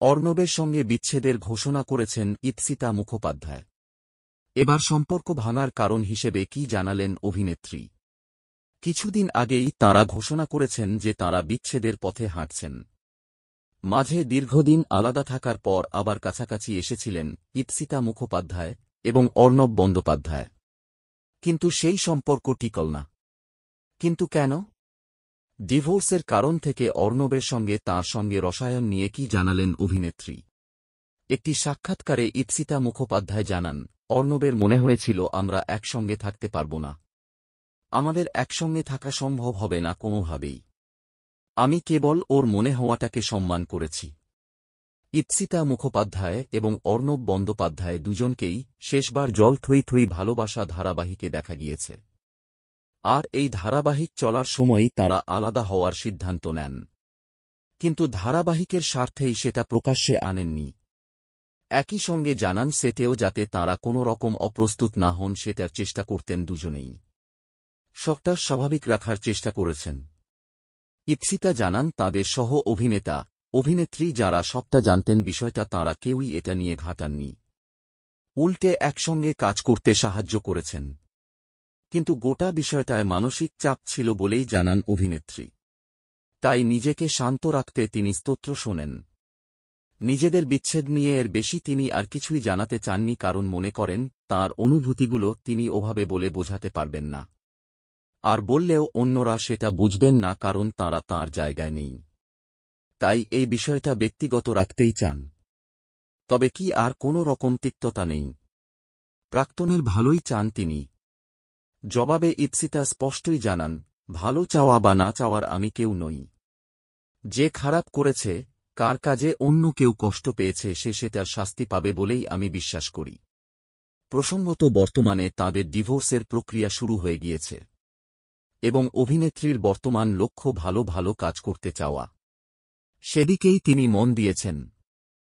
অর্ণবের সঙ্গে বিচ্ছেদের ঘোষণা করেছেন ইপ্সিতা মুখোপাধ্যায়। এবার সম্পর্ক ভাঙার কারণ হিসেবে কি জানালেন অভিনেত্রী? কিছুদিন আগেই তাঁরা ঘোষণা করেছেন যে তাঁরা বিচ্ছেদের পথে হাঁটছেন। মাঝে দীর্ঘদিন আলাদা থাকার পর আবার কাছাকাছি এসেছিলেন ইপ্সিতা মুখোপাধ্যায় এবং অর্ণব বন্দ্যোপাধ্যায়। কিন্তু সেই সম্পর্ক টিকল না। কিন্তু কেন? ডিভোর্সের কারণ থেকে অর্ণবের সঙ্গে তাঁর সঙ্গে রসায়ন নিয়ে কি জানালেন অভিনেত্রী? একটি সাক্ষাৎকারে ইপ্সিতা মুখোপাধ্যায় জানান, অর্ণবের মনে হয়েছিল আমরা একসঙ্গে থাকতে পারব না। আমাদের একসঙ্গে থাকা সম্ভব হবে না কোনোভাবেই। আমি কেবল ওর মনে হওয়াটাকে সম্মান করেছি। ইপ্সিতা মুখোপাধ্যায় এবং অর্ণব বন্দ্যোপাধ্যায় দুজনকেই শেষবার জল থই থই ভালোবাসা ধারাবাহিকে দেখা গিয়েছে। আর এই ধারাবাহিক চলার সময়ই তাঁরা আলাদা হওয়ার সিদ্ধান্ত নেন। কিন্তু ধারাবাহিকের স্বার্থেই সেটা প্রকাশ্যে আনেননি। একই সঙ্গে জানান সেটেও যাতে তাঁরা কোনো রকম অপ্রস্তুত না হন সেটার চেষ্টা করতেন দুজনেই। সবটা স্বাভাবিক রাখার চেষ্টা করেছেন। ইপ্সিতা জানান তাঁদের সহ অভিনেতা অভিনেত্রী যারা সবটা জানতেন বিষয়টা তাঁরা কেউই এটা নিয়ে ঘাটাননি। উল্টে একসঙ্গে কাজ করতে সাহায্য করেছেন। কিন্তু গোটা বিষয়টায় মানসিক চাপ ছিল বলেই জানান অভিনেত্রী। তাই নিজেকে শান্ত রাখতে তিনি স্তোত্র শোনেন। নিজেদের বিচ্ছেদ নিয়ে এর বেশি তিনি আর কিছুই জানাতে চাননি, কারণ মনে করেন তাঁর অনুভূতিগুলো তিনি ওভাবে বলে বোঝাতে পারবেন না। আর বললেও অন্যরা সেটা বুঝবেন না, কারণ তাঁরা তাঁর জায়গায় নেই। তাই এই বিষয়টা ব্যক্তিগত রাখতেই চান। তবে কি আর কোনো রকম তিক্ততা নেই? প্রাক্তনের ভালোই চান তিনি। জবাবে ইপ্সিতা স্পষ্টই জানান, ভালো চাওয়া বা না চাওয়ার আমি কেউ নই। যে খারাপ করেছে, কার কাজে অন্য কেউ কষ্ট পেয়েছে সে সেটার শাস্তি পাবে বলেই আমি বিশ্বাস করি। প্রসঙ্গত বর্তমানে তাঁদের ডিভোর্সের প্রক্রিয়া শুরু হয়ে গিয়েছে এবং অভিনেত্রীর বর্তমান লক্ষ্য ভালো ভালো কাজ করতে চাওয়া। সেদিকেই তিনি মন দিয়েছেন।